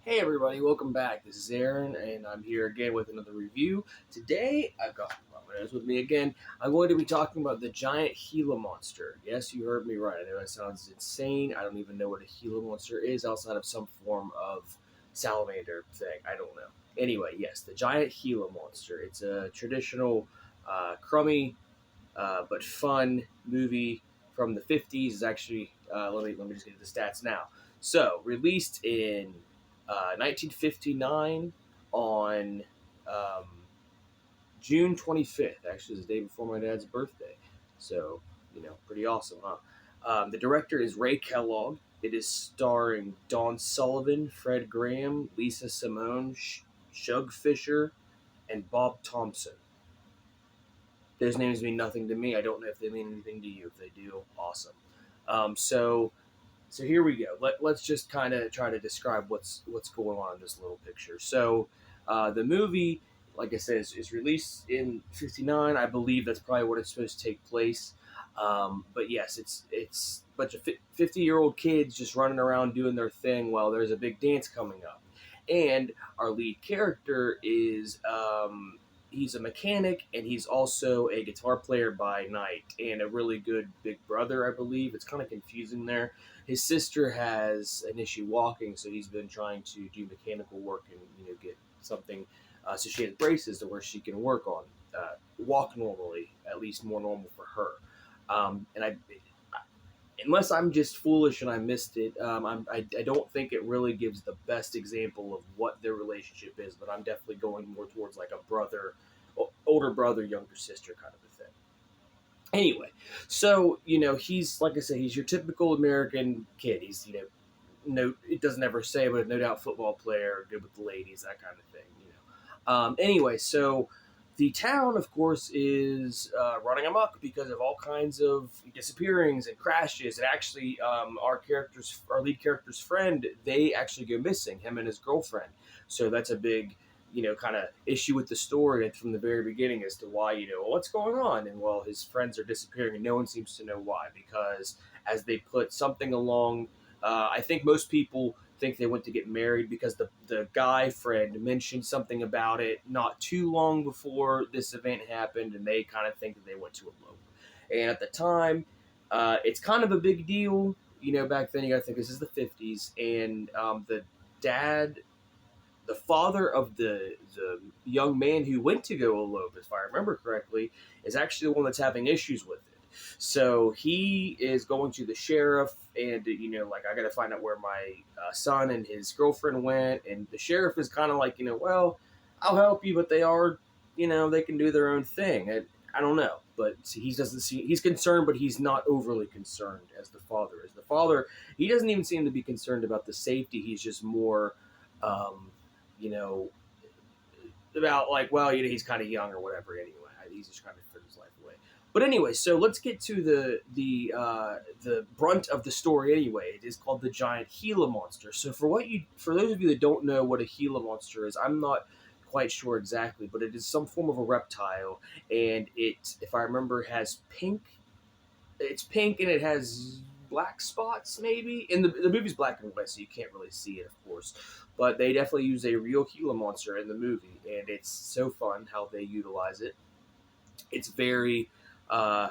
Hey everybody, welcome back. This is Aaron, and I'm here again with another review. Today, I've got Ramirez with me again. I'm going to be talking about the giant Gila Monster. Yes, you heard me right. I know that sounds insane. I don't even know what a Gila Monster is outside of some form of salamander thing. I don't know. Anyway, yes, the giant Gila Monster. It's a traditional, crummy, but fun movie from the 50s. It's actually, let me just get to the stats now. So, released in 1959 on um, June 25th. Actually, it's the day before my dad's birthday. So, pretty awesome, huh? The director is Ray Kellogg. It is starring Don Sullivan, Fred Graham, Lisa Simone, Shug Fisher, and Bob Thompson. Those names mean nothing to me. I don't know if they mean anything to you. If they do, awesome. So here we go. Let's just kind of try to describe what's going on in this little picture. So the movie, like I said, is released in '59. I believe that's probably what it's supposed to take place. But yes, it's a bunch of 50-year-old kids just running around doing their thing while there's a big dance coming up. And our lead character is he's a mechanic, and he's also a guitar player by night and a really good big brother, I believe. It's kind of confusing there. His sister has an issue walking, so he's been trying to do mechanical work and get something. So she has braces to where she can work on walk normally, at least more normal for her. And unless I'm just foolish and I missed it, I don't think it really gives the best example of what their relationship is. But I'm definitely going more towards like a brother, older brother, younger sister kind of a thing. Anyway, so he's like I said, he's your typical American kid. He's no, it doesn't ever say, but no doubt football player, good with the ladies, that kind of thing. Anyway, so the town, of course, is running amok because of all kinds of disappearings and crashes. And actually, our lead character's friend, they actually go missing. Him and his girlfriend. So that's a big kind of issue with the story from the very beginning as to why, what's going on. And well, his friends are disappearing and no one seems to know why, because as they put something along, I think most people think they went to get married because the guy friend mentioned something about it not too long before this event happened, and they kind of think that they went to elope. And at the time, it's kind of a big deal. Back then, you got to think this is the 50s, and the dad, the father of the young man who went to go elope, if I remember correctly, is actually the one that's having issues with it. So he is going to the sheriff, and like, I got to find out where my son and his girlfriend went. And the sheriff is kind of like, well, I'll help you, but they are, they can do their own thing. And I don't know, but he doesn't see. He's concerned, but he's not overly concerned as the father is. The father, he doesn't even seem to be concerned about the safety. He's just more, you know, about like, well, he's kind of young or whatever. Anyway, he's just trying to figure his life away. But anyway, so let's get to the brunt of the story. Anyway, it is called the giant Gila Monster. So for those of you that don't know what a Gila Monster is, I'm not quite sure exactly, but it is some form of a reptile, and it, if I remember, has pink. It's pink and it has black spots, maybe. And the movie's black and white, so you can't really see it, of course. But they definitely use a real Gila Monster in the movie, and it's so fun how they utilize it. It's very, uh,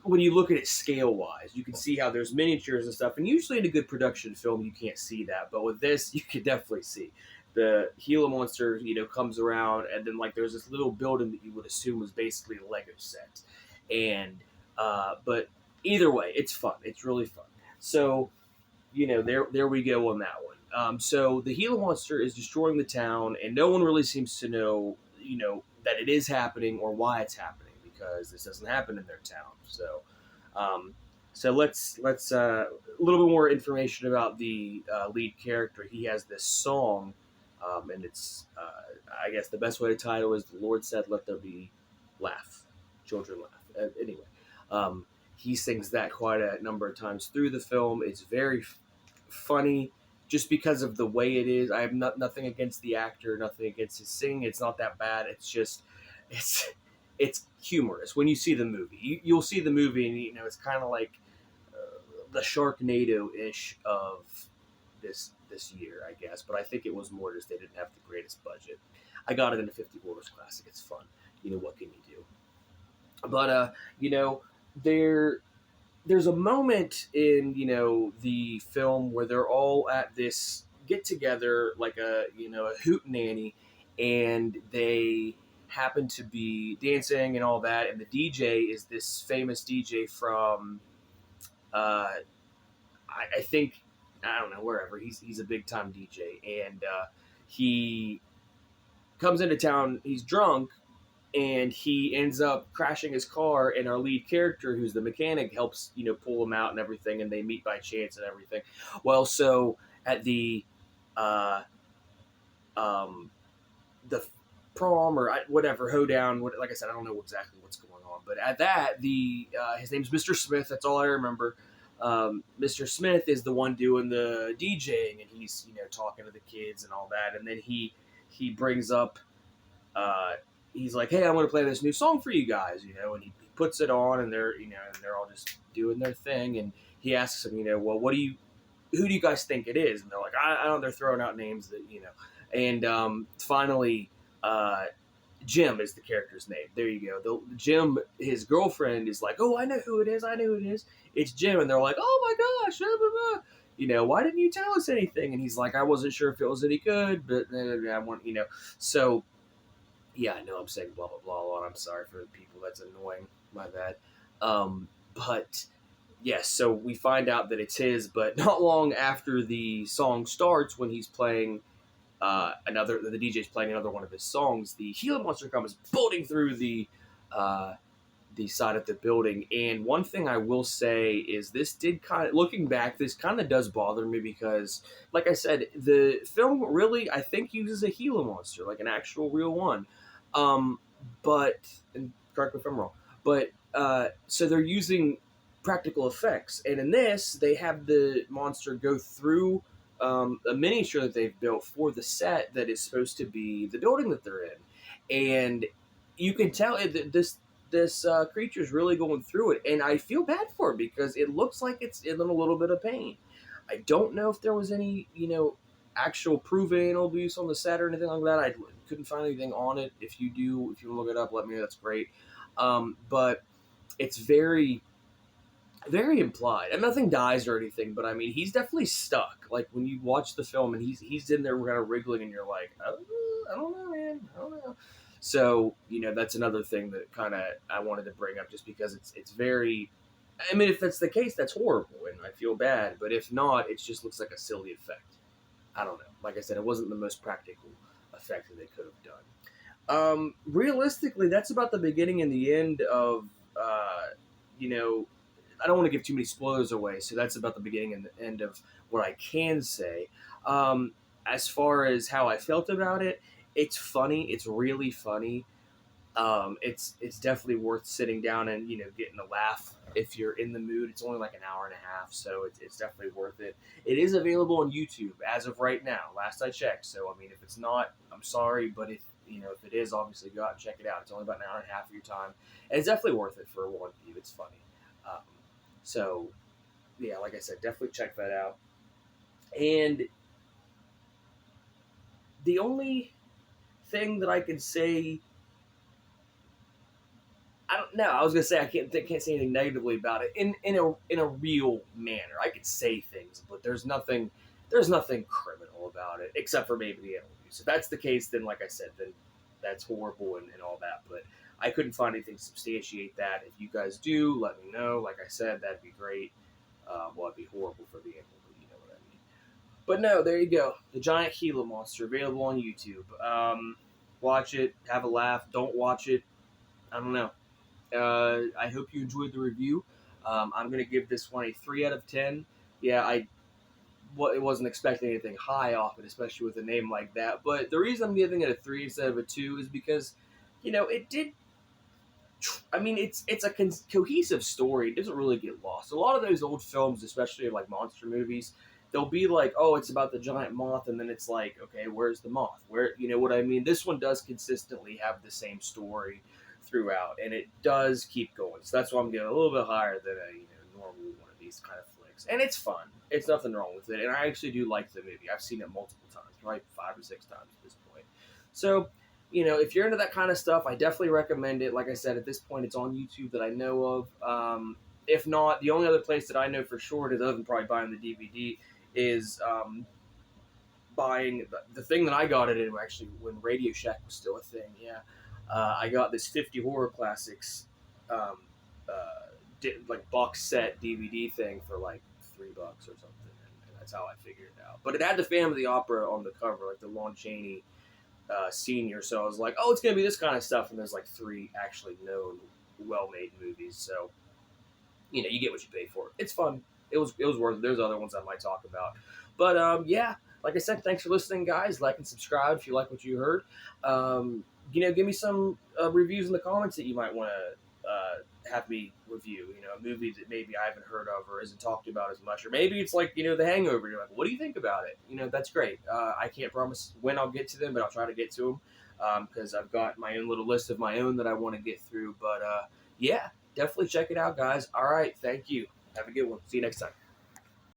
when you look at it scale wise, you can see how there's miniatures and stuff. And usually in a good production film, you can't see that. But with this, you can definitely see. The Gila Monster, comes around, and then like there's this little building that you would assume was basically a Lego set. And, but either way, it's fun. It's really fun. So, there we go on that one. So the Gila Monster is destroying the town, and no one really seems to know, that it is happening or why it's happening, because this doesn't happen in their town. So, let's a little bit more information about the lead character. He has this song, and it's I guess the best way to title is "The Lord Said, Let There Be Laugh, Children Laugh." Anyway, he sings that quite a number of times through the film. It's very funny just because of the way it is. I have nothing against the actor, nothing against his singing. It's not that bad. It's just it's humorous when you see the movie. You'll see the movie, and it's kind of like the Sharknado ish of this year, I guess. But I think it was more just they didn't have the greatest budget. I got it in a 50 Borders Classic. It's fun. What can you do? But there there's a moment in the film where they're all at this get together, like a hoot nanny, and they happen to be dancing and all that, and the DJ is this famous DJ from I think, I don't know, wherever. He's a big time DJ, and he comes into town. He's drunk, and he ends up crashing his car. And our lead character, who's the mechanic, helps pull him out and everything. And they meet by chance and everything. Well, so at uh, um, the prom or whatever hoedown, like I said, I don't know exactly what's going on, but at that, the his name's Mr. Smith. That's all I remember. Mr. Smith is the one doing the DJing, and he's talking to the kids and all that. And then he brings up, uh, he's like, "Hey, I'm going to play this new song for you guys," and he puts it on, and they're all just doing their thing. And he asks them, "Well, who do you guys think it is?" And they're like, "I don't." They're throwing out names that. And finally, Jim is the character's name. There you go. Jim, his girlfriend, is like, "Oh, I know who it is. I know who it is. It's Jim." And they're like, "Oh my gosh, blah, blah, blah. Why didn't you tell us anything?" And he's like, "I wasn't sure if it was any good, but I want, So, yeah, I know I'm saying blah, blah, blah, blah. I'm sorry for the people. That's annoying. My bad. But, yes, so we find out that it's his, but not long after the song starts, when he's playing the DJ's playing another one of his songs, the Gila Monster comes bolting through the side of the building. And one thing I will say is this did kind of, looking back, this kind of does bother me because, like I said, the film really, I think, uses a Gila Monster, like an actual real one. Um, but, and correct me if I'm wrong, but so they're using practical effects. And in this, they have the monster go through a miniature that they've built for the set that is supposed to be the building that they're in. And you can tell that this creature is really going through it, and I feel bad for it because it looks like it's in a little bit of pain. I don't know if there was any actual proven anal abuse on the set or anything like that. I couldn't find anything on it. If you look it up, let me know. That's great. But it's very, very implied, and nothing dies or anything. But I mean, he's definitely stuck. Like when you watch the film, and he's in there kind of wriggling, and you're like, oh, I don't know, man. I don't know. So that's another thing that kind of I wanted to bring up, just because it's very. I mean, if that's the case, that's horrible, and I feel bad. But if not, it just looks like a silly effect. I don't know. Like I said, it wasn't the most practical effect that they could have done. Realistically, that's about the beginning and the end of. You know, I don't want to give too many spoilers away, so that's about the beginning and the end of what I can say. As far as how I felt about it, it's funny. It's really funny. It's definitely worth sitting down and getting a laugh if you're in the mood. It's only like an hour and a half, so it's definitely worth it. It is available on YouTube as of right now. Last I checked. So I mean, if it's not, I'm sorry, but if it is, obviously go out and check it out. It's only about an hour and a half of your time, and it's definitely worth it for one view. It's funny. Um, so yeah, like I said, definitely check that out. And the only thing that I can say, I don't know. I was gonna say I can't say anything negatively about it in a real manner. I could say things, but there's nothing criminal about it except for maybe the animal abuse. If that's the case, then like I said, then that's horrible and all that. But I couldn't find anything to substantiate that. If you guys do, let me know. Like I said, that'd be great. Well, it'd be horrible for the animal, but you know what I mean. But no, there you go. The giant Gila monster available on YouTube. Watch it, have a laugh. Don't watch it. I don't know. I hope you enjoyed the review. I'm going to give this one a 3 out of 10. Yeah, I wasn't expecting anything high off it, especially with a name like that. But the reason I'm giving it a 3 instead of a 2 is because, it did. I mean, it's a cohesive story. It doesn't really get lost. A lot of those old films, especially like monster movies, they'll be like, oh, it's about the giant moth, and then it's like, okay, where's the moth? Where, you know what I mean? This one does consistently have the same story throughout, and it does keep going. So that's why I'm getting a little bit higher than a normal one of these kind of flicks. classics, and it's fun. It's nothing wrong with it, and I actually do like the movie. I've seen it multiple times, probably 5 or 6 times at this point. So, if you're into that kind of stuff, I definitely recommend it. Like I said, at this point, it's on YouTube that I know of. If not, the only other place that I know for sure, other than probably buying the DVD, is buying the thing that I got it in actually when Radio Shack was still a thing. Yeah, I got this 50 horror classics, um, like box set DVD thing for like $3 or something, and that's how I figured it out. But it had the Phantom of the Opera on the cover, like the Lon Chaney senior. So I was like, oh, it's gonna be this kind of stuff, and there's like 3 actually known, well-made movies. So you get what you pay for. It's fun. It was worth it. There's other ones I might talk about, but yeah, like I said, thanks for listening, guys. Like and subscribe if you like what you heard. Give me some reviews in the comments that you might want to have me review. A movie that maybe I haven't heard of or isn't talked about as much, or maybe it's like The Hangover. You're like, what do you think about it? That's great. I can't promise when I'll get to them, but I'll try to get to them because I've got my own little list of my own that I want to get through. But yeah. Definitely check it out, guys. All right. Thank you. Have a good one. See you next time.